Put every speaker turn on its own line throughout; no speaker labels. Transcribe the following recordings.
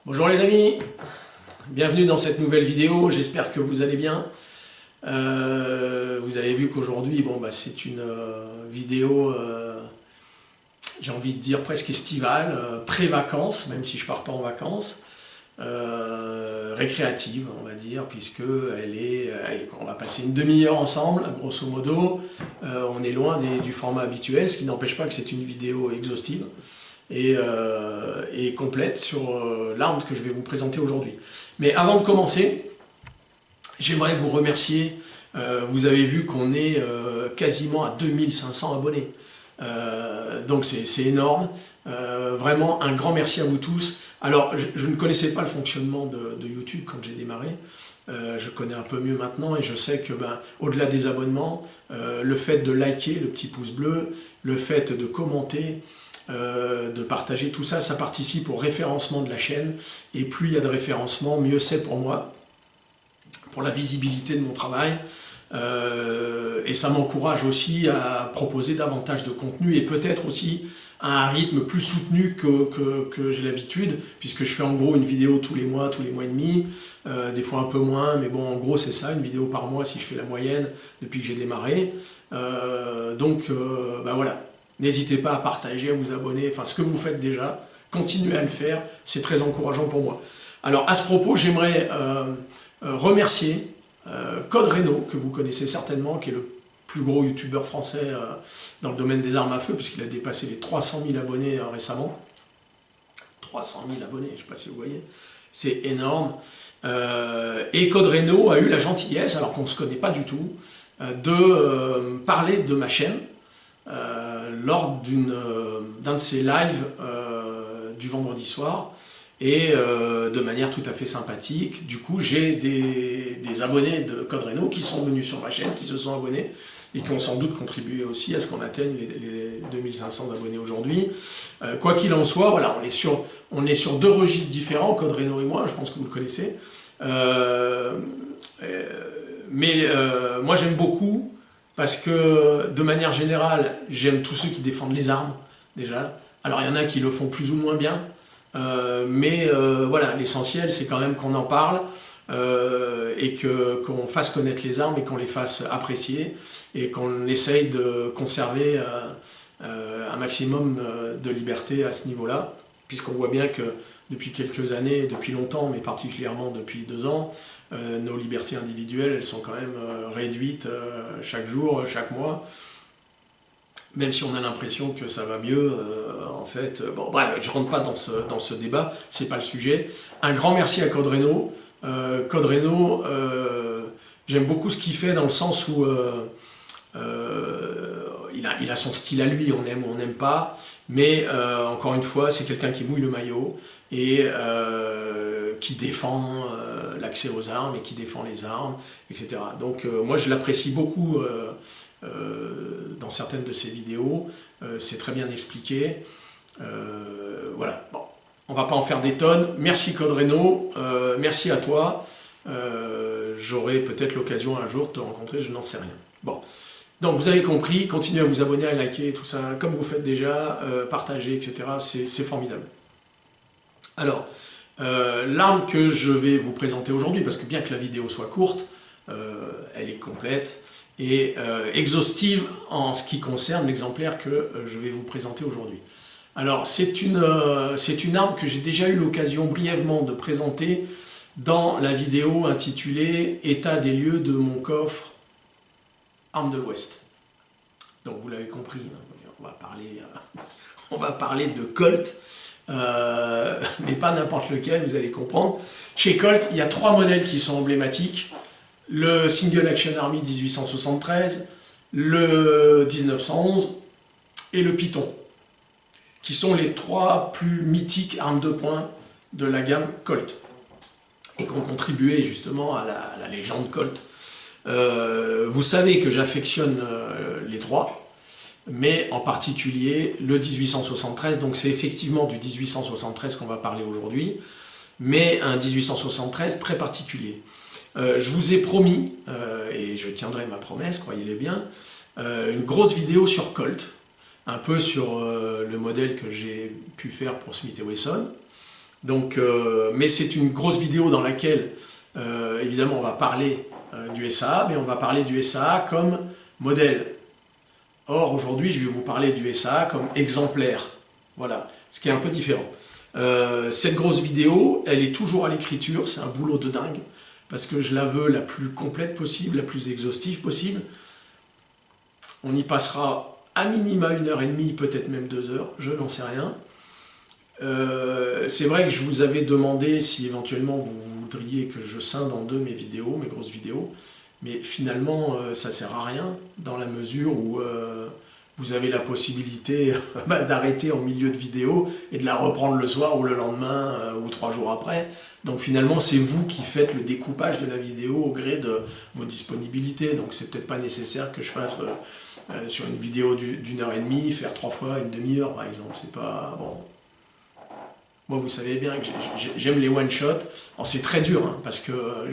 Bonjour les amis, bienvenue dans cette nouvelle vidéo, j'espère que vous allez bien. Vous avez vu qu'aujourd'hui, c'est une vidéo, j'ai envie de dire presque estivale, pré-vacances, même si je pars pas en vacances, récréative on va dire, puisque on va passer une demi-heure ensemble, grosso modo. On est loin du format habituel, ce qui n'empêche pas que c'est une vidéo exhaustive et complète sur l'arme que je vais vous présenter aujourd'hui. Mais avant de commencer, j'aimerais vous remercier. Vous avez vu qu'on est quasiment à 2500 abonnés. Donc c'est énorme. Vraiment un grand merci à vous tous. Alors je ne connaissais pas le fonctionnement de YouTube quand j'ai démarré. Je connais un peu mieux maintenant et je sais que au-delà des abonnements, le fait de liker, le petit pouce bleu, le fait de commenter, de partager, tout ça, ça participe au référencement de la chaîne, et plus il y a de référencement, mieux c'est pour moi, pour la visibilité de mon travail, et ça m'encourage aussi à proposer davantage de contenu, et peut-être aussi à un rythme plus soutenu que j'ai l'habitude, puisque je fais en gros une vidéo tous les mois et demi, des fois un peu moins, mais bon, en gros c'est ça, une vidéo par mois si je fais la moyenne depuis que j'ai démarré. Voilà. N'hésitez pas à partager, à vous abonner, enfin ce que vous faites déjà, continuez à le faire, c'est très encourageant pour moi. Alors à ce propos, j'aimerais remercier Code Reno, que vous connaissez certainement, qui est le plus gros youtubeur français dans le domaine des armes à feu, puisqu'il a dépassé les 300 000 abonnés récemment. 300 000 abonnés, je ne sais pas si vous voyez, c'est énorme. Et Code Reno a eu la gentillesse, alors qu'on ne se connaît pas du tout, de parler de ma chaîne, lors d'un de ces lives du vendredi soir, et de manière tout à fait sympathique. Du coup, j'ai des abonnés de Code Reno qui sont venus sur ma chaîne, qui se sont abonnés, et qui ont sans doute contribué aussi à ce qu'on atteigne les 2500 abonnés aujourd'hui. Quoi qu'il en soit, voilà, on est sur deux registres différents, Code Reno et moi, je pense que vous le connaissez. Moi j'aime beaucoup, parce que de manière générale, j'aime tous ceux qui défendent les armes, déjà. Alors il y en a qui le font plus ou moins bien, voilà, l'essentiel c'est quand même qu'on en parle, et qu'on fasse connaître les armes et qu'on les fasse apprécier, et qu'on essaye de conserver un maximum de liberté à ce niveau-là, puisqu'on voit bien que depuis quelques années, depuis longtemps, mais particulièrement depuis 2 ans, nos libertés individuelles, elles sont quand même réduites chaque jour, chaque mois, même si on a l'impression que ça va mieux, en fait. Bon, bref, je ne rentre pas dans ce débat, c'est pas le sujet. Un grand merci à Code Reno. Code Reno, j'aime beaucoup ce qu'il fait, dans le sens où il a son style à lui, on aime ou on n'aime pas, mais encore une fois, c'est quelqu'un qui mouille le maillot, et qui défend l'accès aux armes, et qui défend les armes, etc. Donc moi je l'apprécie beaucoup dans certaines de ses vidéos, c'est très bien expliqué. Voilà, bon, on va pas en faire des tonnes. Merci Code Reno, merci à toi. J'aurai peut-être l'occasion un jour de te rencontrer, je n'en sais rien. Bon. Donc vous avez compris, continuez à vous abonner, à liker, tout ça, comme vous faites déjà, partager, etc. C'est formidable. Alors, l'arme que je vais vous présenter aujourd'hui, parce que bien que la vidéo soit courte, elle est complète et exhaustive en ce qui concerne l'exemplaire que je vais vous présenter aujourd'hui. Alors, c'est une arme que j'ai déjà eu l'occasion brièvement de présenter dans la vidéo intitulée « État des lieux de mon coffre Armes de l'Ouest ». Donc vous l'avez compris, on va parler de Colt, mais pas n'importe lequel, vous allez comprendre. Chez Colt, il y a 3 modèles qui sont emblématiques: le Single Action Army 1873, le 1911 et le Python, qui sont les 3 plus mythiques armes de poing de la gamme Colt, et qui ont contribué justement à la légende Colt. Vous savez que j'affectionne les 3, mais en particulier le 1873, donc c'est effectivement du 1873 qu'on va parler aujourd'hui, mais un 1873 très particulier. Je vous ai promis, et je tiendrai ma promesse, croyez-le bien, une grosse vidéo sur Colt, un peu sur le modèle que j'ai pu faire pour Smith & Wesson, Donc, mais c'est une grosse vidéo dans laquelle, évidemment, on va parler du SAA, mais on va parler du SAA comme modèle. Or, aujourd'hui, je vais vous parler du SAA comme exemplaire. Voilà, ce qui est un peu différent. Cette grosse vidéo, elle est toujours à l'écriture, c'est un boulot de dingue, parce que je la veux la plus complète possible, la plus exhaustive possible. On y passera à minima 1h30, peut-être même 2 heures, je n'en sais rien. C'est vrai que je vous avais demandé si éventuellement vous voudriez que je scinde en deux mes vidéos, mes grosses vidéos, mais finalement ça sert à rien, dans la mesure où vous avez la possibilité d'arrêter en milieu de vidéo et de la reprendre le soir ou le lendemain ou 3 jours après. Donc finalement c'est vous qui faites le découpage de la vidéo au gré de vos disponibilités, donc c'est peut-être pas nécessaire que je fasse sur une vidéo d'1h30 faire 3 fois une demi-heure par exemple, c'est pas bon. Moi, vous savez bien que j'aime les one-shots. C'est très dur, hein, parce que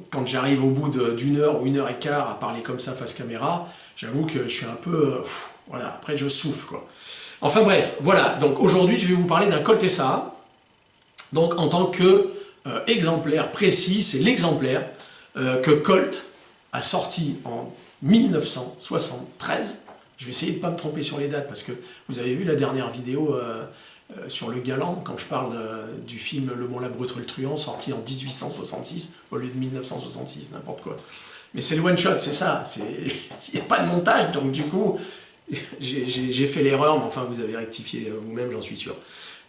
quand j'arrive au bout d'une heure ou 1h15 à parler comme ça face caméra, j'avoue que je suis un peu... voilà, après je souffle, quoi. Enfin bref, voilà. Donc aujourd'hui, je vais vous parler d'un Colt SAA. Donc en tant que exemplaire précis, c'est l'exemplaire que Colt a sorti en 1973. Je vais essayer de ne pas me tromper sur les dates, parce que vous avez vu la dernière vidéo sur le Galant, quand je parle du film Le Bon, la Brute, le Truand, sorti en 1866 au lieu de 1966, n'importe quoi. Mais c'est le one-shot, c'est ça, il n'y a pas de montage, donc du coup, j'ai fait l'erreur, mais enfin vous avez rectifié vous-même, j'en suis sûr.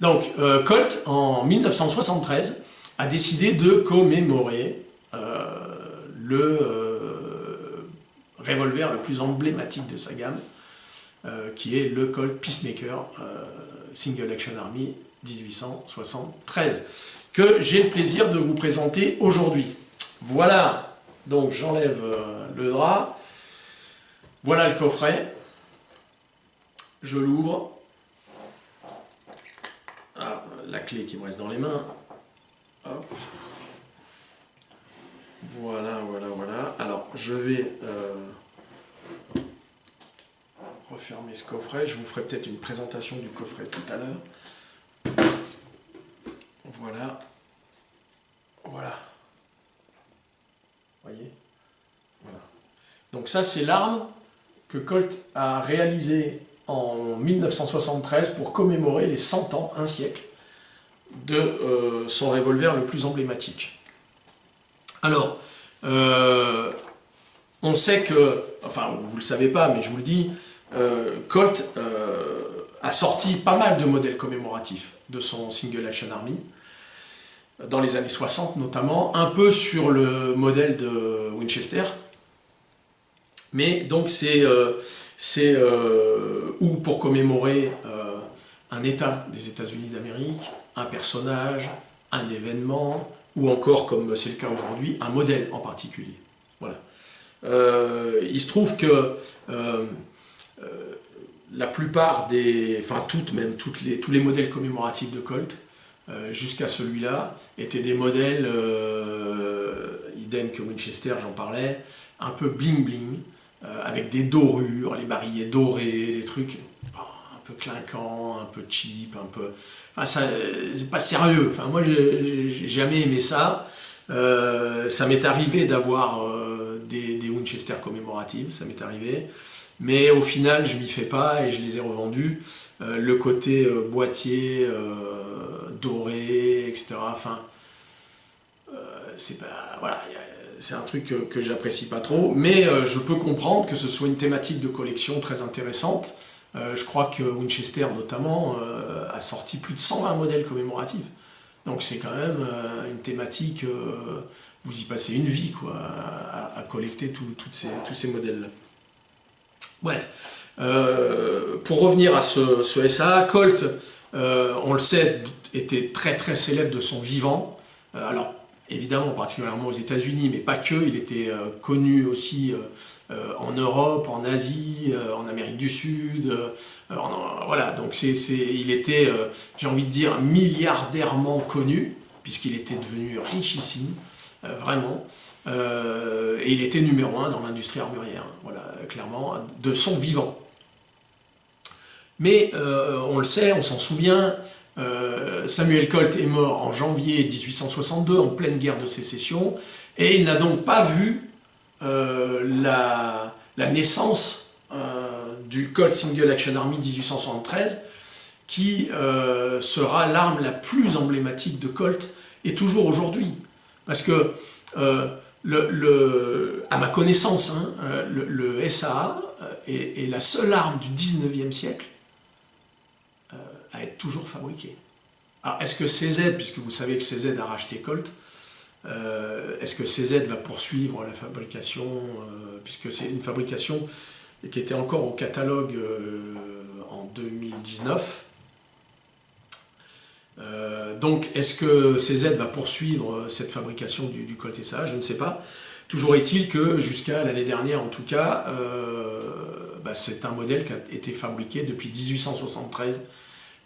Donc, Colt, en 1973, a décidé de commémorer le revolver le plus emblématique de sa gamme, qui est le Colt Peacemaker Single Action Army 1873, que j'ai le plaisir de vous présenter aujourd'hui. Voilà, donc j'enlève le drap, voilà le coffret, je l'ouvre, ah, la clé qui me reste dans les mains, hop. Voilà, voilà, voilà, alors je vais... refermer ce coffret, je vous ferai peut-être une présentation du coffret tout à l'heure. Voilà. Voilà. Vous voyez? Voilà. Donc ça, c'est l'arme que Colt a réalisée en 1973 pour commémorer les 100 ans, un siècle, de son revolver le plus emblématique. Alors, on sait que, enfin, vous ne le savez pas, mais je vous le dis, Colt a sorti pas mal de modèles commémoratifs de son Single Action Army, dans les années 60 notamment, un peu sur le modèle de Winchester, mais donc c'est ou pour commémorer un État des États-Unis d'Amérique, un personnage, un événement, ou encore, comme c'est le cas aujourd'hui, un modèle en particulier. Voilà. Il se trouve que la plupart des, enfin tous les modèles commémoratifs de Colt, jusqu'à celui-là, étaient des modèles, idem que Winchester, j'en parlais, un peu bling-bling, avec des dorures, les barillets dorés, les trucs un peu clinquants, un peu cheap, un peu... Enfin, c'est pas sérieux, enfin, moi j'ai jamais aimé ça. Ça m'est arrivé d'avoir des Winchester commémoratives, ça m'est arrivé. Mais au final, je m'y fais pas et je les ai revendus. Le côté boîtier, doré, etc. Enfin, c'est pas, voilà, c'est un truc que j'apprécie pas trop. Mais je peux comprendre que ce soit une thématique de collection très intéressante. Je crois que Winchester, notamment, a sorti plus de 120 modèles commémoratifs. Donc c'est quand même une thématique, vous y passez une vie, quoi, à collecter tous ces modèles-là. Bref, pour revenir à ce SAA, Colt, on le sait, était très très célèbre de son vivant. Alors, évidemment, particulièrement aux États-Unis, mais pas que, il était connu aussi en Europe, en Asie, en Amérique du Sud. Voilà, donc il était, j'ai envie de dire, milliardairement connu, puisqu'il était devenu richissime, vraiment. Et il était numéro 1 dans l'industrie armurière, voilà, clairement, de son vivant. Mais on le sait, on s'en souvient, Samuel Colt est mort en janvier 1862, en pleine guerre de sécession, et il n'a donc pas vu la naissance du Colt Single Action Army 1873, qui sera l'arme la plus emblématique de Colt, et toujours aujourd'hui. Parce que, à ma connaissance, hein, le SAA est la seule arme du 19e siècle à être toujours fabriquée. Alors, est-ce que CZ, puisque vous savez que CZ a racheté Colt, est-ce que CZ va poursuivre la fabrication, puisque c'est une fabrication qui était encore au catalogue en 2019. Donc, est-ce que CZ va poursuivre cette fabrication du Colt SAA? Je ne sais pas. Toujours est-il que jusqu'à l'année dernière, en tout cas, c'est un modèle qui a été fabriqué depuis 1873,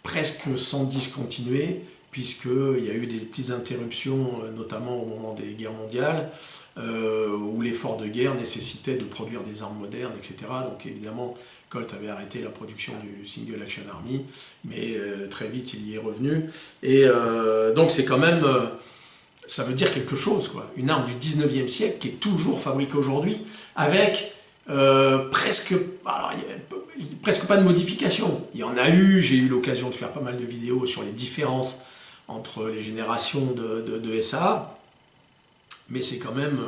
presque sans discontinuer, puisqu'il y a eu des petites interruptions, notamment au moment des guerres mondiales, où l'effort de guerre nécessitait de produire des armes modernes, etc. Donc évidemment, Colt avait arrêté la production du Single Action Army, mais très vite il y est revenu. Et donc c'est quand même, ça veut dire quelque chose, quoi. Une arme du 19e siècle qui est toujours fabriquée aujourd'hui, avec presque pas de modification. Il y en a eu, j'ai eu l'occasion de faire pas mal de vidéos sur les différences entre les générations de SAA, mais c'est quand même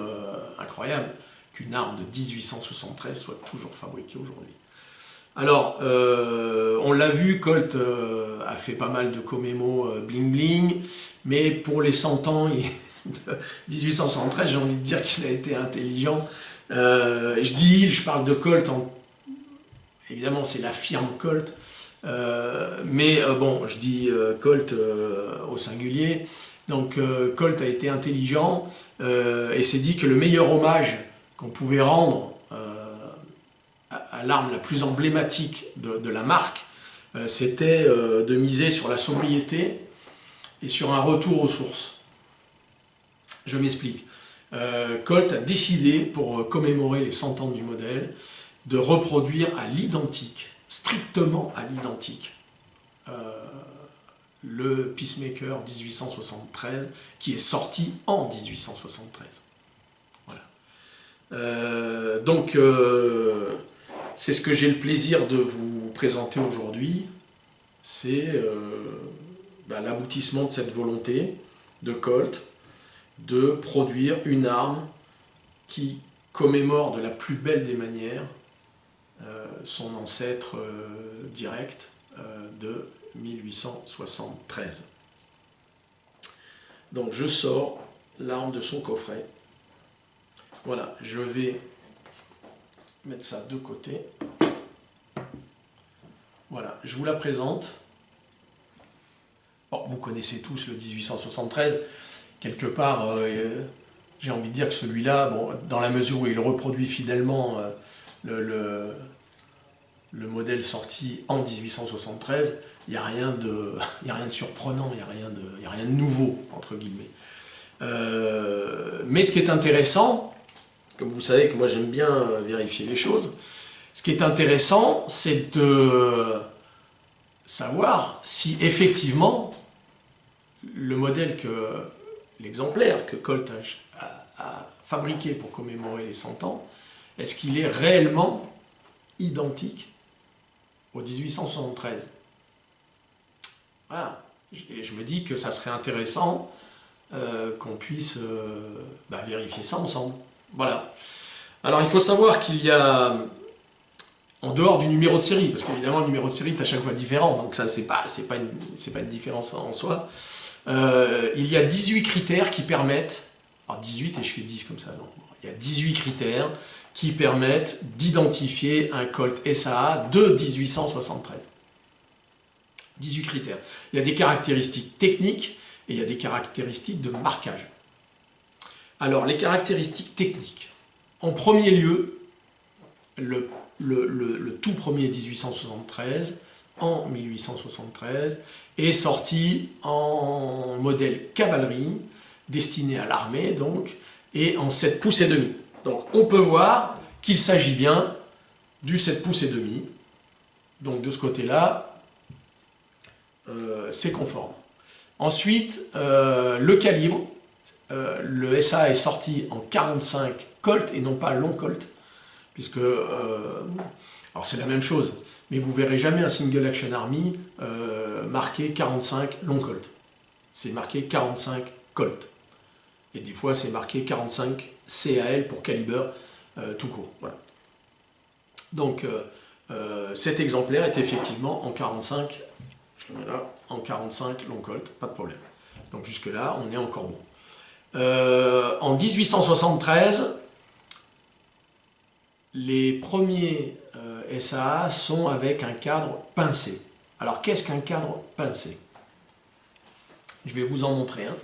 incroyable qu'une arme de 1873 soit toujours fabriquée aujourd'hui. Alors, on l'a vu, Colt a fait pas mal de commémos bling bling, mais pour les 100 ans de 1873, j'ai envie de dire qu'il a été intelligent. Je parle de Colt, évidemment c'est la firme Colt, mais bon, je dis Colt au singulier. Donc Colt a été intelligent et s'est dit que le meilleur hommage qu'on pouvait rendre à l'arme la plus emblématique de la marque, c'était de miser sur la sobriété et sur un retour aux sources. Je m'explique. Colt a décidé, pour commémorer les 100 ans du modèle, de reproduire à l'identique, strictement à l'identique, le Peacemaker 1873, qui est sorti en 1873. Voilà. Donc, c'est ce que j'ai le plaisir de vous présenter aujourd'hui, c'est l'aboutissement de cette volonté de Colt de produire une arme qui commémore de la plus belle des manières son ancêtre direct de 1873. Donc je sors l'arme de son coffret. Voilà, je vais mettre ça de côté. Voilà, je vous la présente. Bon, vous connaissez tous le 1873. Quelque part, j'ai envie de dire que celui-là, bon, dans la mesure où il reproduit fidèlement le modèle sorti en 1873, il n'y a rien de surprenant, il n'y a rien de nouveau, entre guillemets. Mais ce qui est intéressant, comme vous savez que moi j'aime bien vérifier les choses, ce qui est intéressant, c'est de savoir si effectivement le modèle l'exemplaire que Colt a fabriqué pour commémorer les 100 ans, est-ce qu'il est réellement identique au 1873? Voilà. Je me dis que ça serait intéressant qu'on puisse vérifier ça ensemble. Voilà. Alors il faut savoir qu'il y a, en dehors du numéro de série, parce qu'évidemment le numéro de série est à chaque fois différent, donc ça c'est pas une différence en soi, il y a 18 critères qui permettent, alors 18 et je fais 10 comme ça, non, il y a 18 critères qui permettent d'identifier un Colt SAA de 1873. 18 critères. Il y a des caractéristiques techniques et il y a des caractéristiques de marquage. Alors, les caractéristiques techniques. En premier lieu, le tout premier 1873, en 1873, est sorti en modèle cavalerie, destiné à l'armée, donc, et en 7 pouces et demi. Donc, on peut voir qu'il s'agit bien du 7 pouces et demi. Donc, de ce côté-là, c'est conforme. Ensuite, le calibre. Le SA est sorti en 45 Colt et non pas long Colt, puisque, alors c'est la même chose, mais vous verrez jamais un Single Action Army marqué 45 long Colt. C'est marqué 45 Colt. Et des fois c'est marqué 45 CAL pour calibre tout court. Voilà. Donc cet exemplaire est effectivement en 45, je le mets là, en 45 long Colt, pas de problème. Donc jusque là on est encore bon. En 1873, les premiers SAA sont avec un cadre pincé. Alors qu'est-ce qu'un cadre pincé? Je vais vous en montrer un.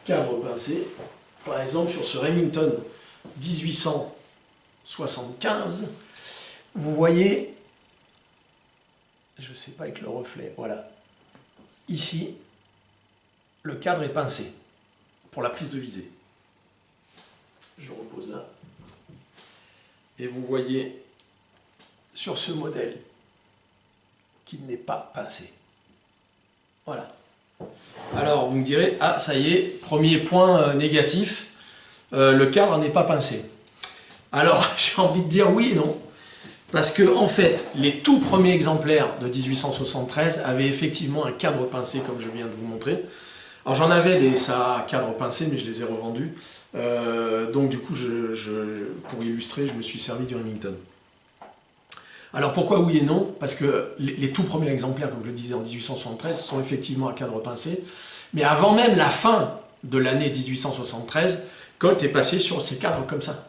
Cadre pincé, par exemple sur ce Remington 1875, vous voyez, je ne sais pas avec le reflet, voilà, ici, le cadre est pincé pour la prise de visée. Je repose là. Et vous voyez sur ce modèle qu'il n'est pas pincé. Voilà. Alors vous me direz, ah ça y est, premier point négatif, le cadre n'est pas pincé. Alors j'ai envie de dire oui et non, parce que en fait, les tout premiers exemplaires de 1873 avaient effectivement un cadre pincé comme je viens de vous montrer. Alors j'en avais des SA cadre pincé, mais je les ai revendus. Donc du coup, pour illustrer, je me suis servi du Remington. Alors pourquoi oui et non? Parce que les tout premiers exemplaires, comme je le disais en 1873, sont effectivement à cadre pincé. Mais avant même la fin de l'année 1873, Colt est passé sur ces cadres comme ça,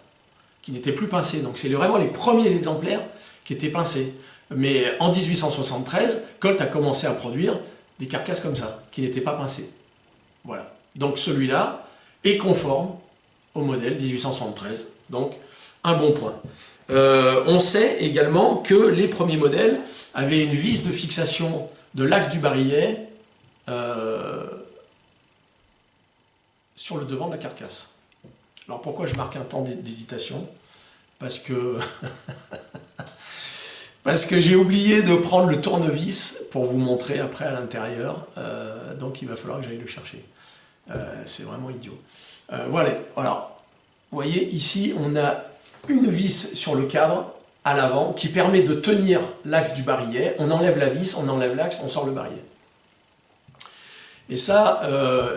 qui n'étaient plus pincés. Donc c'est vraiment les premiers exemplaires qui étaient pincés. Mais en 1873, Colt a commencé à produire des carcasses comme ça, qui n'étaient pas pincées. Voilà. Donc celui-là est conforme au modèle 1873. Donc un bon point. On sait également que les premiers modèles avaient une vis de fixation de l'axe du barillet sur le devant de la carcasse. Alors pourquoi je marque un temps d'hésitation? Parce que j'ai oublié de prendre le tournevis pour vous montrer après à l'intérieur, donc il va falloir que j'aille le chercher. C'est vraiment idiot. Voilà, alors, vous voyez, ici on a une vis sur le cadre à l'avant qui permet de tenir l'axe du barillet. On enlève la vis, on enlève l'axe, on sort le barillet. Et ça,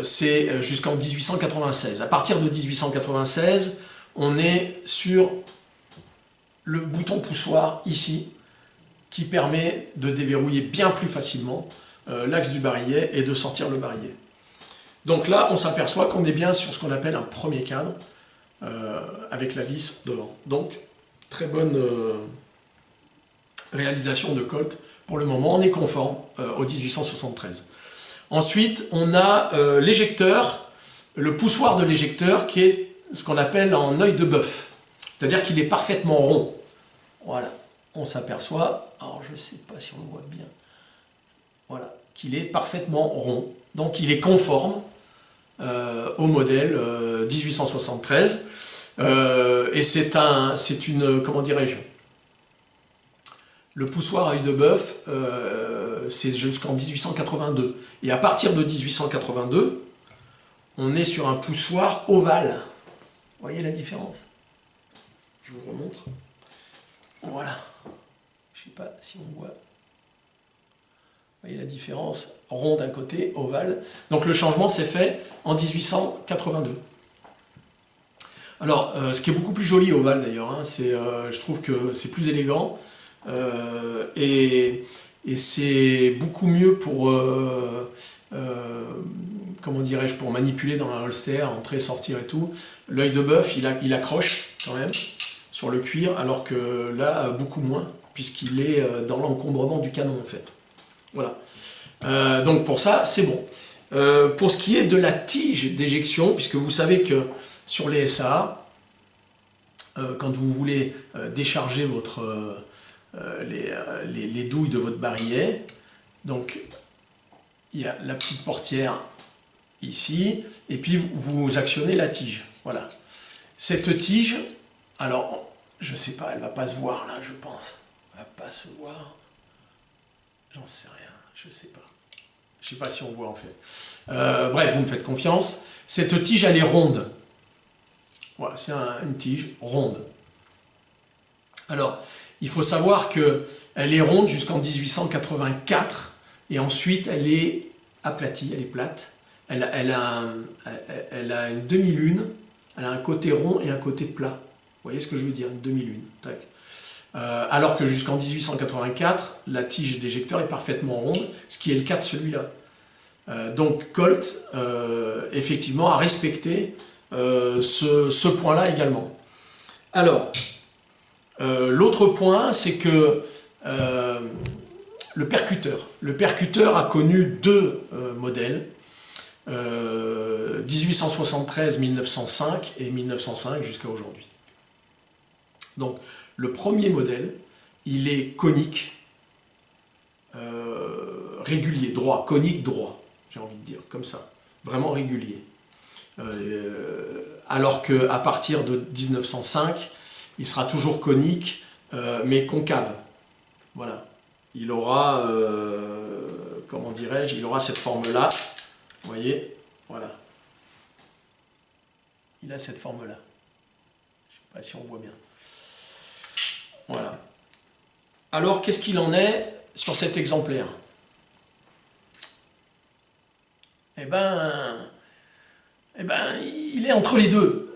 c'est jusqu'en 1896. À partir de 1896, on est sur le bouton poussoir ici, qui permet de déverrouiller bien plus facilement l'axe du barillet et de sortir le barillet. Donc là, on s'aperçoit qu'on est bien sur ce qu'on appelle un premier cadre, avec la vis devant. Donc, très bonne réalisation de Colt. Pour le moment, on est conforme au 1873. Ensuite, on a l'éjecteur, le poussoir de l'éjecteur, qui est ce qu'on appelle en œil de bœuf. C'est-à-dire qu'il est parfaitement rond. Voilà, on s'aperçoit, alors je ne sais pas si on le voit bien, voilà, qu'il est parfaitement rond. Donc il est conforme au modèle 1873. Et c'est une, comment dirais-je, le poussoir à œil de bœuf, c'est jusqu'en 1882. Et à partir de 1882, on est sur un poussoir ovale. Vous voyez la différence? Je vous remontre. Voilà. Je ne sais pas si on voit. Vous voyez la différence? Rond d'un côté, ovale. Donc le changement s'est fait en 1882. Alors, ce qui est beaucoup plus joli ovale d'ailleurs, hein, je trouve que c'est plus élégant et c'est beaucoup mieux pour, comment dirais-je, pour manipuler dans un holster, entrer, sortir et tout. L'œil de bœuf, il accroche quand même sur le cuir, alors que là, beaucoup moins, puisqu'il est dans l'encombrement du canon en fait. Voilà. Donc pour ça, c'est bon. Pour ce qui est de la tige d'éjection, puisque vous savez que sur les SA, quand vous voulez décharger les douilles de votre barillet, donc il y a la petite portière ici, et puis vous actionnez la tige. Voilà. Cette tige, alors je ne sais pas, elle ne va pas se voir là, je pense. Elle ne va pas se voir. J'en sais rien, je ne sais pas. Je ne sais pas si on voit en fait. Bref, vous me faites confiance. Cette tige, elle est ronde. Voilà, c'est une tige ronde. Alors, il faut savoir qu'elle est ronde jusqu'en 1884 et ensuite elle est aplatie, elle est plate. Elle a une demi-lune, elle a un côté rond et un côté plat. Vous voyez ce que je veux dire, une demi-lune. Alors que jusqu'en 1884, la tige d'éjecteur est parfaitement ronde, ce qui est le cas de celui-là. Donc Colt, effectivement, a respecté ce point-là également. Alors, l'autre point, c'est que le percuteur a connu deux modèles, 1873-1905 et 1905 jusqu'à aujourd'hui. Donc, le premier modèle, il est conique, régulier, droit, conique droit, j'ai envie de dire, comme ça, vraiment régulier. Alors qu'à partir de 1905, il sera toujours conique, mais concave. Voilà. Il aura, comment dirais-je, il aura cette forme-là. Vous voyez, voilà. Il a cette forme-là. Je ne sais pas si on voit bien. Voilà. Alors, qu'est-ce qu'il en est sur cet exemplaire? Eh ben, il est entre les deux.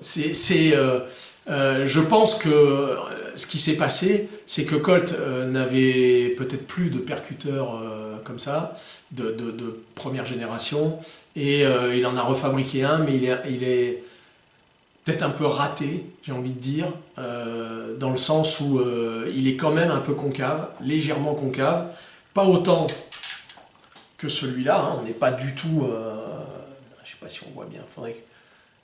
Je pense que ce qui s'est passé, c'est que Colt n'avait peut-être plus de percuteurs comme ça, de première génération, et il en a refabriqué un, mais il est peut-être un peu raté, j'ai envie de dire, dans le sens où il est quand même un peu concave, légèrement concave, pas autant que celui-là, hein, on n'est pas du tout... je ne sais pas si on voit bien, il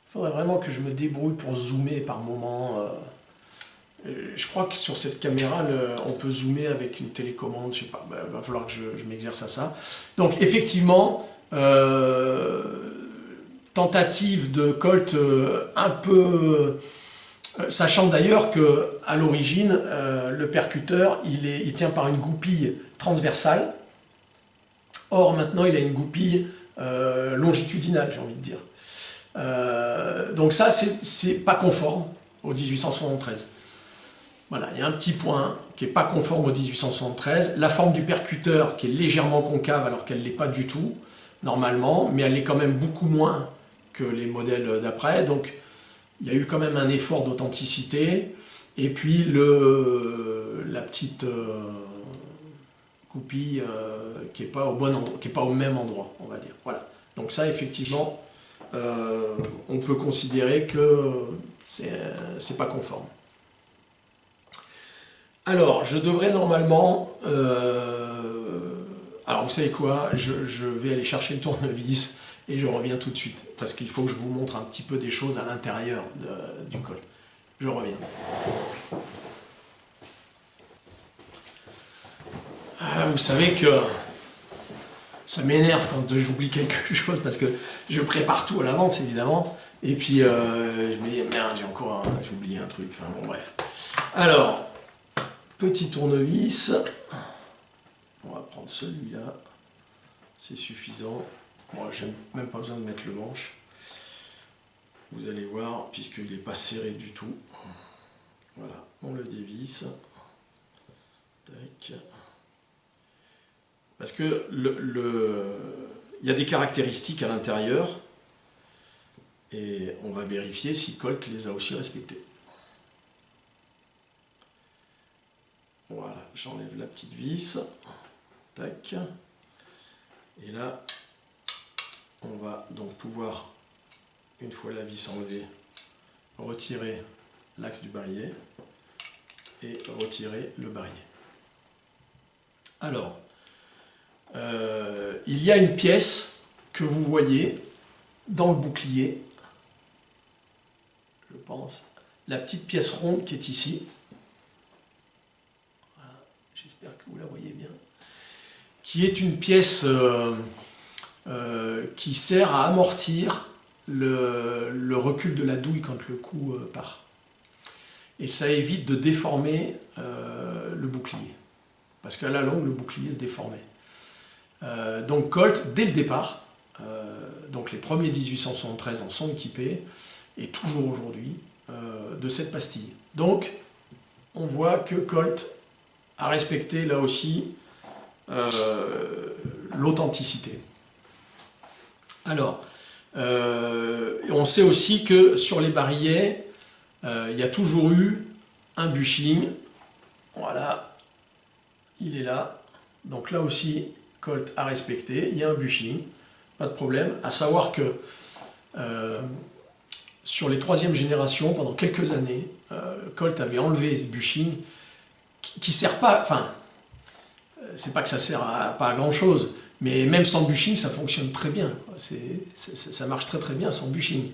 faudrait vraiment que je me débrouille pour zoomer par moment. Je crois que sur cette caméra, on peut zoomer avec une télécommande, je sais pas, il va falloir que je m'exerce à ça. Donc effectivement, tentative de Colt un peu... sachant d'ailleurs qu'à l'origine, le percuteur, il tient par une goupille transversale. Or, maintenant, il a une goupille longitudinale, j'ai envie de dire. Donc ça, c'est pas conforme au 1873. Voilà, il y a un petit point qui n'est pas conforme au 1873. La forme du percuteur qui est légèrement concave alors qu'elle ne l'est pas du tout, normalement, mais elle est quand même beaucoup moins que les modèles d'après. Donc, il y a eu quand même un effort d'authenticité. Et puis, la petite goupille qui n'est pas au bon endroit, qui n'est pas au même endroit, on va dire. Voilà. Donc ça, effectivement, on peut considérer que c'est pas conforme. Alors, je devrais normalement... alors, vous savez quoi, je vais aller chercher le tournevis et je reviens tout de suite. Parce qu'il faut que je vous montre un petit peu des choses à l'intérieur du Colt. Je reviens. Ah, vous savez que ça m'énerve quand j'oublie quelque chose parce que je prépare tout à l'avance, évidemment. Et puis, je me dis, merde, j'ai oublié un truc. Enfin, bon, bref. Alors... Petit tournevis, on va prendre celui-là, c'est suffisant. Moi, j'ai même pas besoin de mettre le manche. Vous allez voir, puisqu'il n'est pas serré du tout. Voilà, on le dévisse. Tac. Parce que il y a des caractéristiques à l'intérieur et on va vérifier si Colt les a aussi respectées. Voilà, j'enlève la petite vis, tac, et là, on va donc pouvoir, une fois la vis enlevée, retirer l'axe du barillet et retirer le barillet. Alors, il y a une pièce que vous voyez dans le bouclier, je pense, la petite pièce ronde qui est ici. J'espère que vous la voyez bien, qui est une pièce qui sert à amortir le recul de la douille quand le coup part. Et ça évite de déformer le bouclier, parce qu'à la longue, le bouclier se déformait. Donc Colt, dès le départ, donc les premiers 1873 en sont équipés, et toujours aujourd'hui, de cette pastille. Donc, on voit que Colt a respecté là aussi l'authenticité. Alors, on sait aussi que sur les barillets, il y a toujours eu un bushing. Voilà, il est là. Donc là aussi, Colt a respecté. Il y a un bushing, pas de problème. À savoir que sur les troisième générations, pendant quelques années, Colt avait enlevé ce bushing qui sert pas. Enfin, c'est pas que ça sert pas à grand chose, mais même sans bushing, ça fonctionne très bien. Ça marche très très bien sans bushing.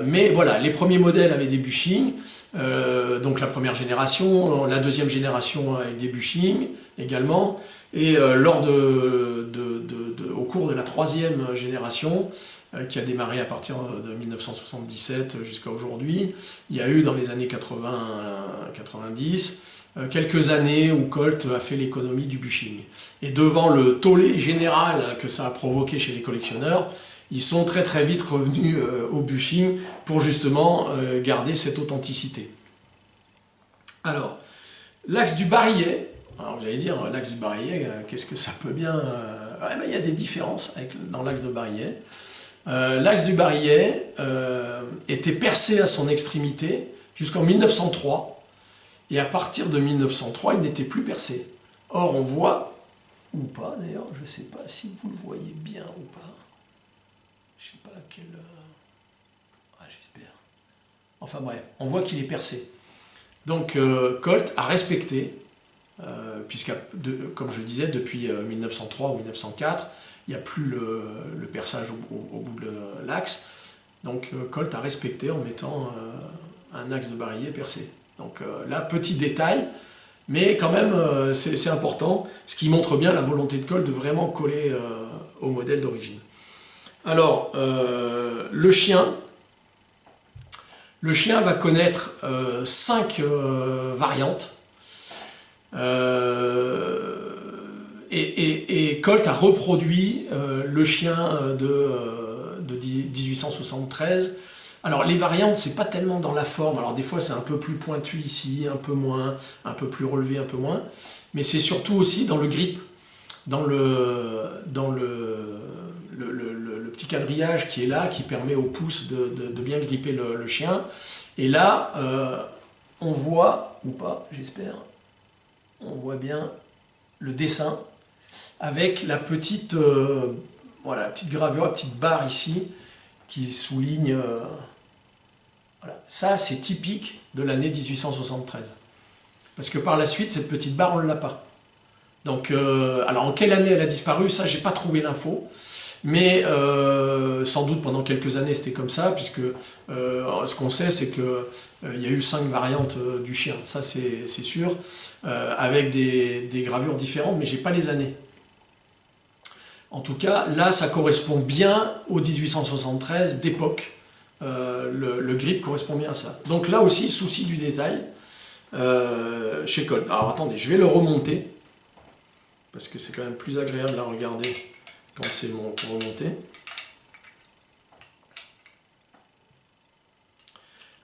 Mais voilà, les premiers modèles avaient des bushings, donc la première génération, la deuxième génération avec des bushings également, et au cours de la troisième génération, qui a démarré à partir de 1977 jusqu'à aujourd'hui, il y a eu dans les années 80-90 quelques années où Colt a fait l'économie du bushing. Et devant le tollé général que ça a provoqué chez les collectionneurs, ils sont très très vite revenus au bushing pour justement garder cette authenticité. Alors, l'axe du barillet, alors vous allez dire, l'axe du barillet, qu'est-ce que ça peut bien... Ouais, ben, il y a des différences dans l'axe de barillet. L'axe du barillet était percé à son extrémité jusqu'en 1903, et à partir de 1903, il n'était plus percé. Or, on voit, ou pas d'ailleurs, je ne sais pas si vous le voyez bien ou pas, je ne sais pas à quel... Ah, j'espère. Enfin bref, on voit qu'il est percé. Donc Colt a respecté, puisque, comme je le disais, depuis 1903 ou 1904, il n'y a plus le perçage au bout de l'axe. Donc Colt a respecté en mettant un axe de barillet percé. Donc là, petit détail, mais quand même c'est important, ce qui montre bien la volonté de Colt de vraiment coller au modèle d'origine. Alors, le chien va connaître 5 variantes. Et Colt a reproduit le chien de 1873. Alors les variantes, c'est pas tellement dans la forme. Alors des fois c'est un peu plus pointu ici, un peu moins, un peu plus relevé, un peu moins. Mais c'est surtout aussi dans le grip, dans le petit quadrillage qui est là, qui permet au pouce de bien gripper le chien. Et là, on voit, ou pas, j'espère, on voit bien le dessin avec la petite, voilà, la petite gravure, la petite barre ici qui souligne. Voilà. Ça, c'est typique de l'année 1873. Parce que par la suite, cette petite barre, on ne l'a pas. Donc, alors en quelle année elle a disparu, ça, j'ai pas trouvé l'info. Mais sans doute pendant quelques années c'était comme ça, puisque ce qu'on sait c'est qu'il y a eu 5 variantes du chien, ça c'est sûr, avec des gravures différentes, mais j'ai pas les années. En tout cas, là ça correspond bien au 1873 d'époque, le grip correspond bien à ça. Donc là aussi, souci du détail chez Colt. Alors attendez, je vais le remonter, parce que c'est quand même plus agréable à regarder quand c'est remonté.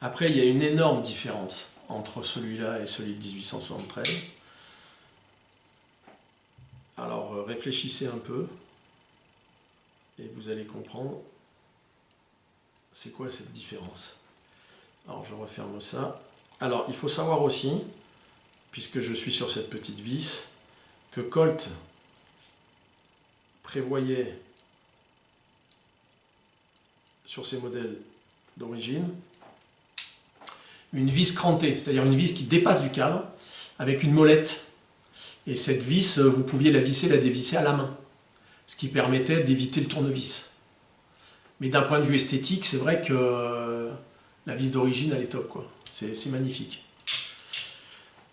Après, il y a une énorme différence entre celui-là et celui de 1873. Alors, réfléchissez un peu et vous allez comprendre c'est quoi cette différence. Alors, je referme ça. Alors, il faut savoir aussi, puisque je suis sur cette petite vis, que Colt prévoyait sur ces modèles d'origine une vis crantée, c'est-à-dire une vis qui dépasse du cadre avec une molette. Et cette vis, vous pouviez la visser, la dévisser à la main, ce qui permettait d'éviter le tournevis. Mais d'un point de vue esthétique, c'est vrai que la vis d'origine, elle est top, quoi. C'est magnifique.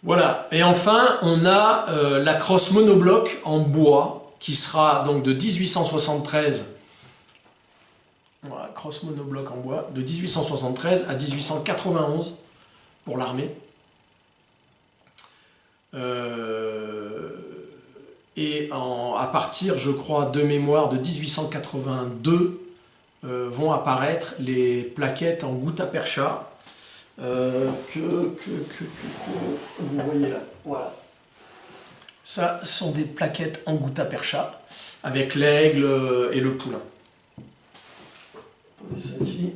Voilà. Et enfin, on a la crosse monobloc en bois, qui sera donc de 1873, voilà, crosse monobloc en bois, de 1873 à 1891 pour l'armée. et à partir, je crois, de mémoire de 1882, vont apparaître les plaquettes en gutta-percha que vous voyez là. Voilà. Ça sont des plaquettes en gutta-percha avec l'aigle et le poulain. Attendez ça ici.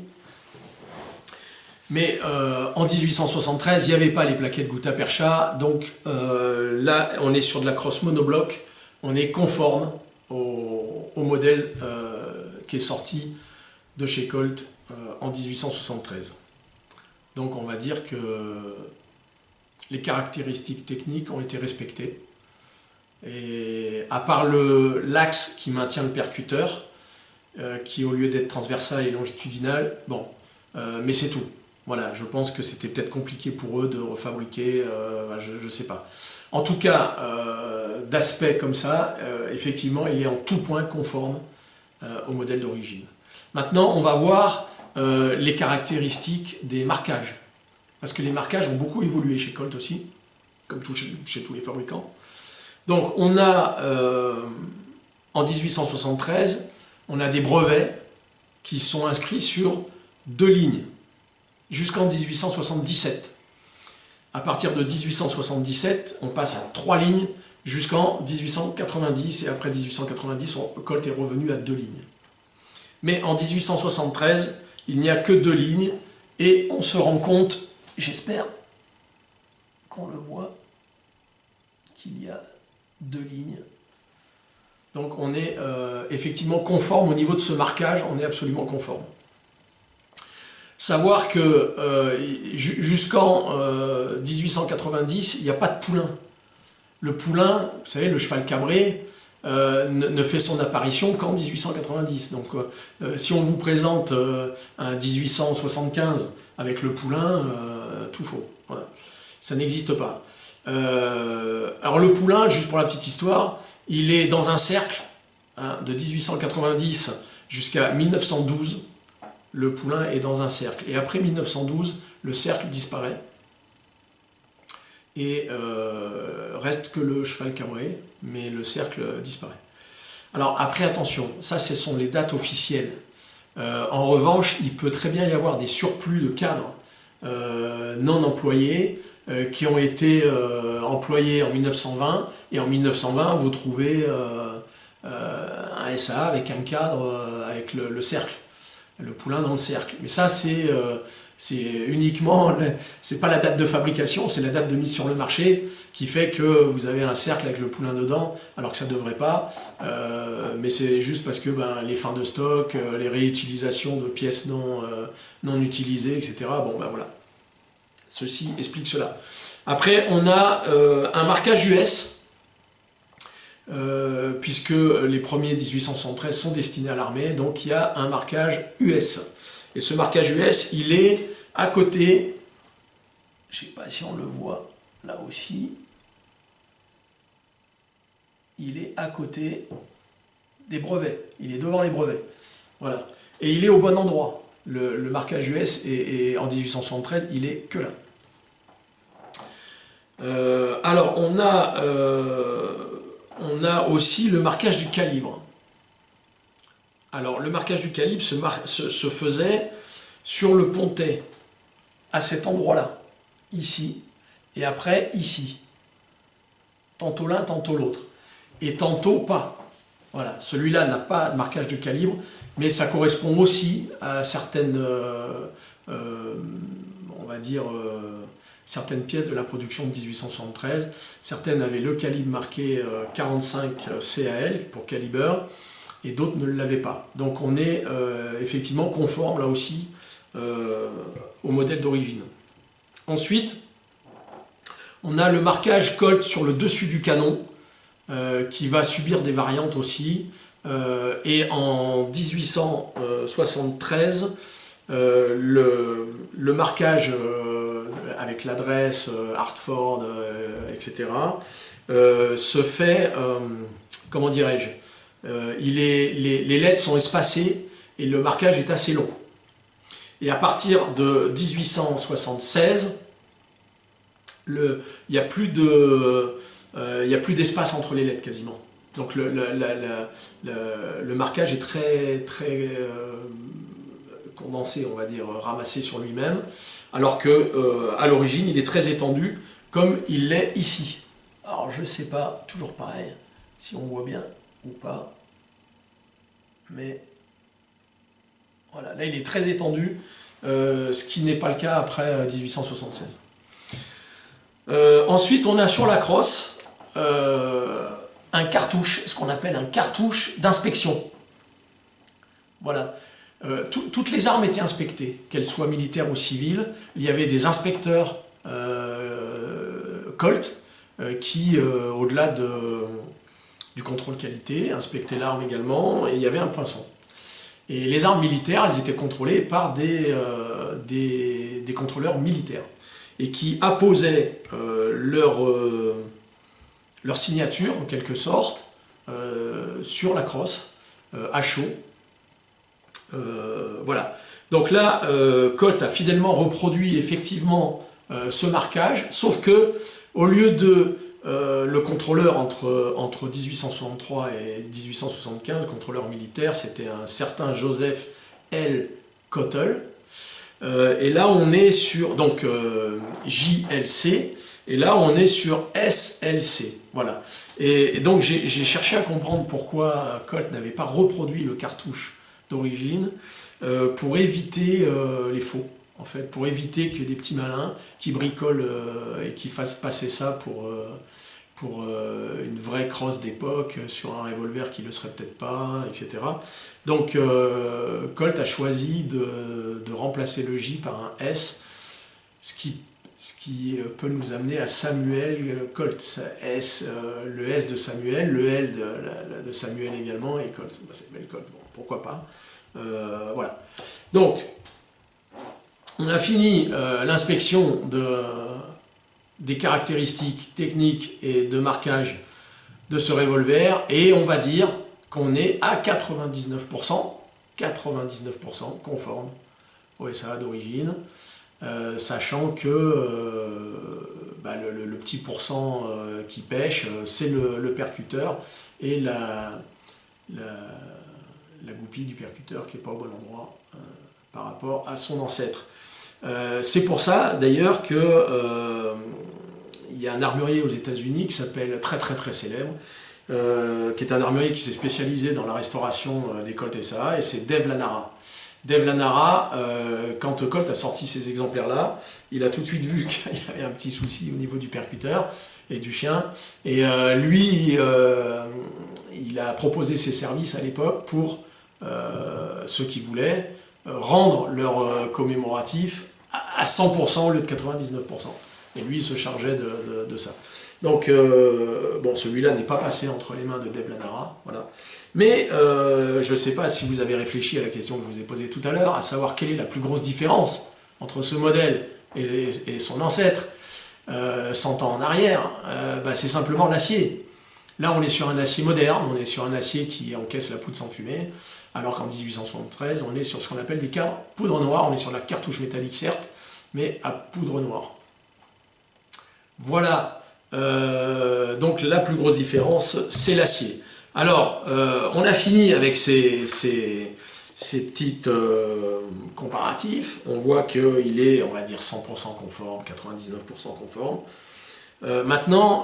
Mais en 1873, il n'y avait pas les plaquettes gutta-percha, donc là on est sur de la crosse monobloc, on est conforme au modèle qui est sorti de chez Colt en 1873. Donc on va dire que les caractéristiques techniques ont été respectées. Et à part l'axe qui maintient le percuteur, qui au lieu d'être transversal et longitudinal, bon, mais c'est tout. Voilà, je pense que c'était peut-être compliqué pour eux de refabriquer, je ne sais pas. En tout cas, d'aspect comme ça, effectivement, il est en tout point conforme au modèle d'origine. Maintenant, on va voir les caractéristiques des marquages. Parce que les marquages ont beaucoup évolué chez Colt aussi, comme chez tous les fabricants. Donc, on a, en 1873, on a des brevets qui sont inscrits sur 2 lignes, jusqu'en 1877. À partir de 1877, on passe à 3 lignes jusqu'en 1890, et après 1890, Colt est revenu à 2 lignes. Mais en 1873, il n'y a que 2 lignes, et on se rend compte, j'espère qu'on le voit, qu'il y a 2 lignes. Donc on est effectivement conforme au niveau de ce marquage, on est absolument conforme. Savoir que jusqu'en 1890, il n'y a pas de poulain. Le poulain, vous savez, le cheval cabré, ne fait son apparition qu'en 1890. Donc si on vous présente un 1875 avec le poulain, tout faux. Voilà. Ça n'existe pas. Alors le poulain, juste pour la petite histoire, il est dans un cercle de 1890 jusqu'à 1912. Le poulain est dans un cercle. Et après 1912, le cercle disparaît. Et reste que le cheval cabré, mais le cercle disparaît. Alors après, attention, ça ce sont les dates officielles. En revanche, il peut très bien y avoir des surplus de cadres non employés qui ont été employés en 1920. Et en 1920, vous trouvez un SA avec un cadre avec le cercle. Le poulain dans le cercle. Mais ça, c'est uniquement, c'est pas la date de fabrication, c'est la date de mise sur le marché qui fait que vous avez un cercle avec le poulain dedans, alors que ça ne devrait pas. Mais c'est juste parce que les fins de stock, les réutilisations de pièces non utilisées, etc. Bon, voilà. Ceci explique cela. Après, on a un marquage US. Puisque les premiers 1873 sont destinés à l'armée, donc il y a un marquage US. Et ce marquage US, il est à côté, je ne sais pas si on le voit là aussi, il est à côté des brevets, il est devant les brevets. Voilà. Et il est au bon endroit. Le marquage US, et en 1873, il est que là. Alors, on a aussi le marquage du calibre. Alors, le marquage du calibre se faisait sur le pontet, à cet endroit-là, ici, et après, ici. Tantôt l'un, tantôt l'autre. Et tantôt pas. Voilà, celui-là n'a pas de marquage de calibre, mais ça correspond aussi à certaines, on va dire, certaines pièces de la production de 1873. Certaines avaient le calibre marqué 45 CAL pour calibre, et d'autres ne l'avaient pas. Donc on est effectivement conforme là aussi au modèle d'origine. Ensuite, on a le marquage Colt sur le dessus du canon, qui va subir des variantes aussi. Et en 1873, le marquage avec l'adresse Hartford, etc., se fait, comment dirais-je, les lettres sont espacées et le marquage est assez long. Et à partir de 1876, il n'y a plus d'espace entre les lettres quasiment. Donc le marquage est très condensé, on va dire, ramassé sur lui-même, alors que à l'origine il est très étendu comme il l'est ici. Alors je ne sais pas, toujours pareil, si on voit bien ou pas, mais voilà, là il est très étendu, ce qui n'est pas le cas après 1876. Ensuite on a sur la crosse un cartouche, ce qu'on appelle un cartouche d'inspection. Voilà. Toutes les armes étaient inspectées, qu'elles soient militaires ou civiles. Il y avait des inspecteurs Colt qui, au-delà du contrôle qualité, inspectaient l'arme également, et il y avait un poinçon. Et les armes militaires, elles étaient contrôlées par des contrôleurs militaires, et qui apposaient leur signature, en quelque sorte, sur la crosse, à chaud. Voilà. Donc là, Colt a fidèlement reproduit effectivement ce marquage, sauf que au lieu de le contrôleur entre 1863 et 1875, contrôleur militaire, c'était un certain Joseph L. Cottle. Et là, on est sur donc JLC, et là, on est sur SLC. Voilà. Et donc, j'ai cherché à comprendre pourquoi Colt n'avait pas reproduit le cartouche d'origine, pour éviter les faux, en fait, pour éviter que des petits malins qui bricolent et qui fassent passer ça pour une vraie crosse d'époque sur un revolver qui ne le serait peut-être pas, etc. Donc Colt a choisi de remplacer le J par un S, ce qui peut nous amener à Samuel Colt. Le S de Samuel, le L de Samuel également, et Colt. Samuel Colt, bon, pourquoi pas. Voilà. Donc, on a fini l'inspection des caractéristiques techniques et de marquage de ce revolver, et on va dire qu'on est à 99% conforme au SA d'origine, sachant que le petit pourcent qui pêche, c'est le percuteur et la goupille du percuteur qui n'est pas au bon endroit par rapport à son ancêtre. C'est pour ça d'ailleurs que il y a un armurier aux États-Unis qui s'appelle très célèbre, qui est un armurier qui s'est spécialisé dans la restauration des Colt SA, et c'est Dave Lanara. Dave Lanara, quand Colt a sorti ces exemplaires-là, il a tout de suite vu qu'il y avait un petit souci au niveau du percuteur et du chien, et lui, il a proposé ses services à l'époque pour ceux qui voulaient rendre leur commémoratif à 100% au lieu de 99%. Et lui, il se chargeait de ça. Donc, bon, celui-là n'est pas passé entre les mains de Dave Lanara, voilà. Mais je ne sais pas si vous avez réfléchi à la question que je vous ai posée tout à l'heure, à savoir quelle est la plus grosse différence entre ce modèle et son ancêtre 100 ans en arrière. C'est simplement l'acier. Là, on est sur un acier moderne, on est sur un acier qui encaisse la poudre sans fumée, alors qu'en 1873, on est sur ce qu'on appelle des cadres poudre noire, on est sur la cartouche métallique certes, mais à poudre noire. Voilà, donc la plus grosse différence, c'est l'acier. Alors, on a fini avec ces petites comparatifs. On voit qu'il est, on va dire, 100% conforme, 99% conforme. Maintenant,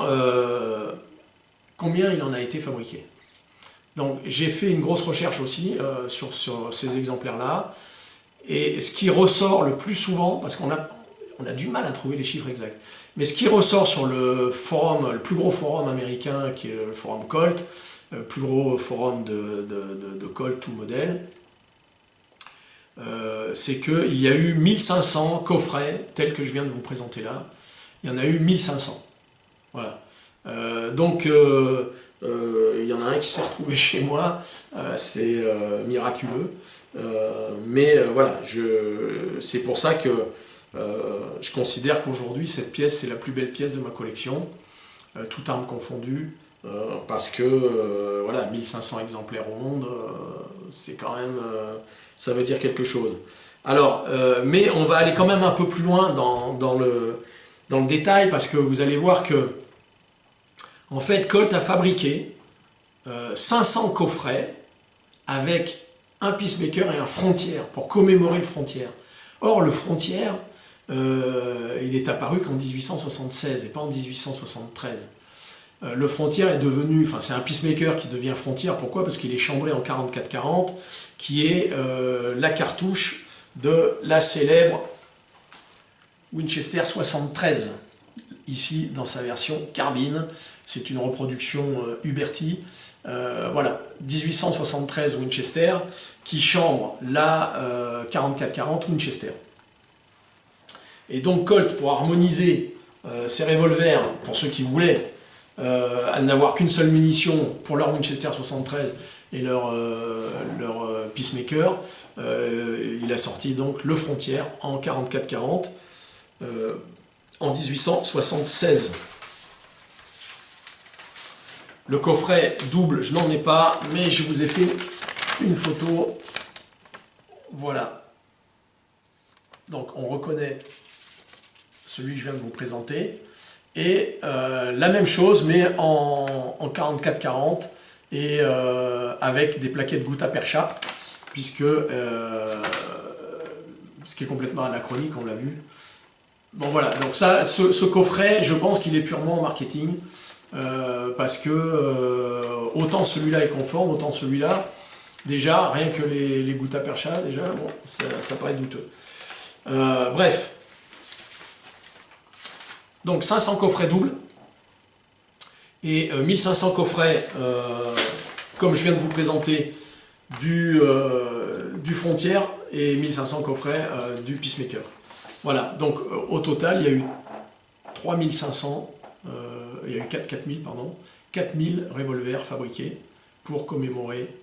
combien il en a été fabriqué? Donc, j'ai fait une grosse recherche aussi sur ces exemplaires-là. Et ce qui ressort le plus souvent, parce qu'on a du mal à trouver les chiffres exacts, mais ce qui ressort sur le forum, le plus gros forum américain, qui est le forum Colt, le plus gros forum de Colt tout modèle, c'est qu'il y a eu 1500 coffrets tels que je viens de vous présenter là. Il y en a eu 1500. Voilà. Donc, il y en a un qui s'est retrouvé chez moi, c'est miraculeux. Mais voilà, c'est pour ça que je considère qu'aujourd'hui, cette pièce, c'est la plus belle pièce de ma collection, toute arme confondue. Parce que voilà, 1500 exemplaires au monde, c'est quand même, ça veut dire quelque chose. Alors, mais on va aller quand même un peu plus loin dans le détail, parce que vous allez voir que, en fait, Colt a fabriqué 500 coffrets avec un Peacemaker et un Frontier pour commémorer le Frontier. Or, le Frontier, il est apparu qu'en 1876 et pas en 1873. Le Frontier est devenu, enfin c'est un Peacemaker qui devient Frontier, pourquoi? Parce qu'il est chambré en 44-40, qui est la cartouche de la célèbre Winchester 73, ici dans sa version carbine, c'est une reproduction Uberti, voilà, 1873 Winchester, qui chambre la 44-40 Winchester. Et donc Colt, pour harmoniser ses revolvers, pour ceux qui voulaient, à n'avoir qu'une seule munition pour leur Winchester 73 et leur Peacemaker, il a sorti donc le Frontier en 44-40 en 1876. Le coffret double, je n'en ai pas, mais je vous ai fait une photo. Voilà. Donc on reconnaît celui que je viens de vous présenter. Et la même chose, mais en 44-40 et avec des plaquettes gutta percha, puisque ce qui est complètement anachronique, on l'a vu. Bon voilà, donc ça, ce coffret, je pense qu'il est purement marketing, parce que autant celui-là est conforme, autant celui-là, déjà, rien que les gutta percha, déjà, bon, ça paraît douteux. Bref. Donc 500 coffrets doubles et 1500 coffrets, comme je viens de vous présenter, du Frontier et 1500 coffrets du Peacemaker. Voilà, donc au total, il y a eu 3500, il y a eu 4000, pardon, 4000 revolvers fabriqués pour commémorer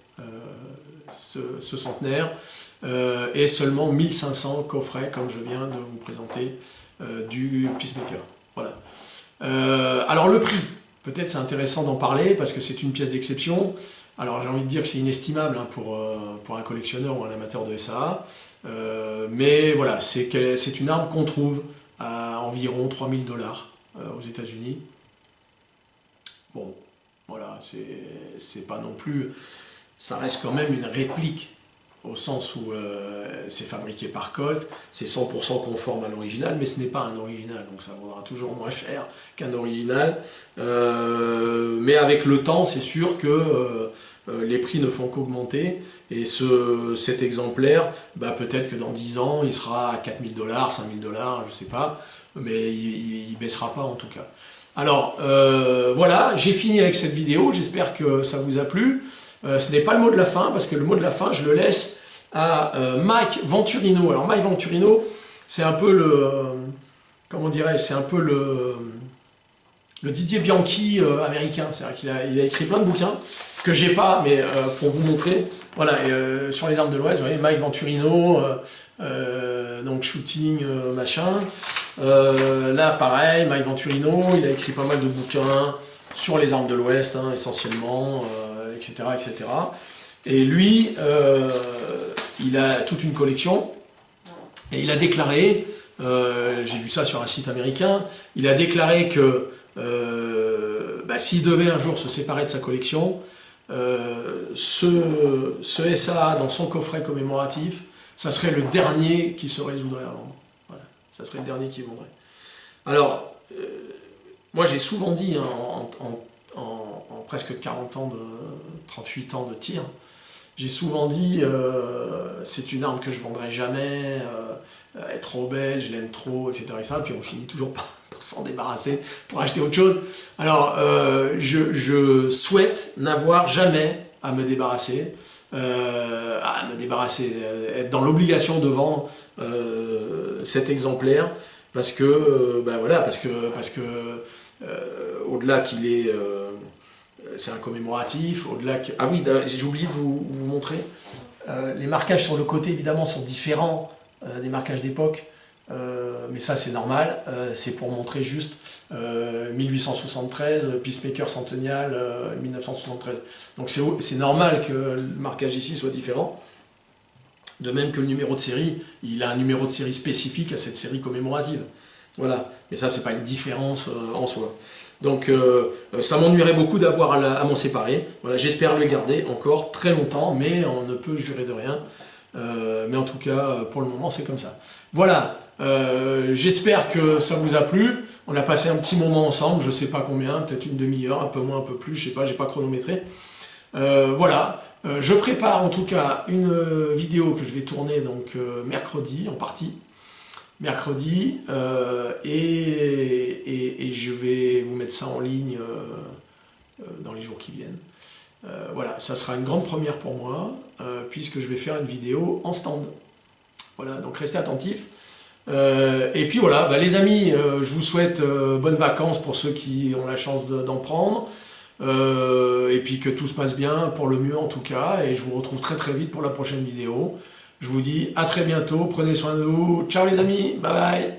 ce centenaire et seulement 1500 coffrets, comme je viens de vous présenter, du Peacemaker. Voilà. Alors le prix, peut-être c'est intéressant d'en parler parce que c'est une pièce d'exception. Alors j'ai envie de dire que c'est inestimable hein, pour un collectionneur ou un amateur de SAA. Mais voilà, c'est une arme qu'on trouve à environ 3000 $ aux États-Unis. Bon, voilà, c'est pas non plus... Ça reste quand même une réplique, au sens où c'est fabriqué par Colt, c'est 100% conforme à l'original, mais ce n'est pas un original, donc ça vaudra toujours moins cher qu'un original. Mais avec le temps, c'est sûr que les prix ne font qu'augmenter, et cet exemplaire, bah, peut-être que dans 10 ans, il sera à 4000 $, 5000 $, je ne sais pas, mais il ne baissera pas en tout cas. Alors, voilà, j'ai fini avec cette vidéo, j'espère que ça vous a plu. Ce n'est pas le mot de la fin, parce que le mot de la fin, je le laisse à Mike Venturino. Alors Mike Venturino, c'est un peu le... comment dirais-je, c'est un peu le Didier Bianchi américain. C'est-à-dire qu'il a écrit plein de bouquins, que j'ai pas, mais pour vous montrer. Voilà, sur les armes de l'Ouest, vous voyez, Mike Venturino, donc shooting, machin. Là, pareil, Mike Venturino, il a écrit pas mal de bouquins sur les armes de l'Ouest, hein, essentiellement, etc., etc. Et lui, il a toute une collection, et il a déclaré, j'ai vu ça sur un site américain, il a déclaré que bah, s'il devait un jour se séparer de sa collection, ce SAA dans son coffret commémoratif, ça serait le dernier qui se résoudrait à vendre. Voilà, ça serait le dernier qui vendrait. Alors, moi j'ai souvent dit, hein, en presque 40 ans 38 ans de tir, j'ai souvent dit c'est une arme que je ne vendrai jamais, elle est trop belle, je l'aime trop, etc., etc. Puis on finit toujours par s'en débarrasser pour acheter autre chose. Alors je souhaite n'avoir jamais à me débarrasser, être dans l'obligation de vendre cet exemplaire, parce que ben voilà, parce que au-delà qu'il est c'est un commémoratif, au-delà que... Ah oui, j'ai oublié de vous montrer. Les marquages sur le côté, évidemment, sont différents des marquages d'époque, mais ça, c'est normal. C'est pour montrer juste 1873, Peacemaker centennial, 1973. Donc c'est normal que le marquage ici soit différent. De même que le numéro de série, il a un numéro de série spécifique à cette série commémorative. Voilà, mais ça c'est pas une différence en soi. Donc ça m'ennuierait beaucoup d'avoir à m'en séparer. Voilà, j'espère le garder encore très longtemps, mais on ne peut jurer de rien. Mais en tout cas, pour le moment, c'est comme ça. Voilà, j'espère que ça vous a plu. On a passé un petit moment ensemble, je sais pas combien, peut-être une demi-heure, un peu moins, un peu plus, je sais pas, j'ai pas chronométré. Voilà, je prépare en tout cas une vidéo que je vais tourner donc mercredi en partie. Mercredi, et je vais vous mettre ça en ligne dans les jours qui viennent. Voilà, ça sera une grande première pour moi, puisque je vais faire une vidéo en stand. Voilà, donc restez attentifs. Et puis voilà, bah, les amis, je vous souhaite bonnes vacances pour ceux qui ont la chance d'en prendre. Et puis que tout se passe bien, pour le mieux en tout cas. Et je vous retrouve très très vite pour la prochaine vidéo. Je vous dis à très bientôt, prenez soin de vous. Ciao les amis, bye bye.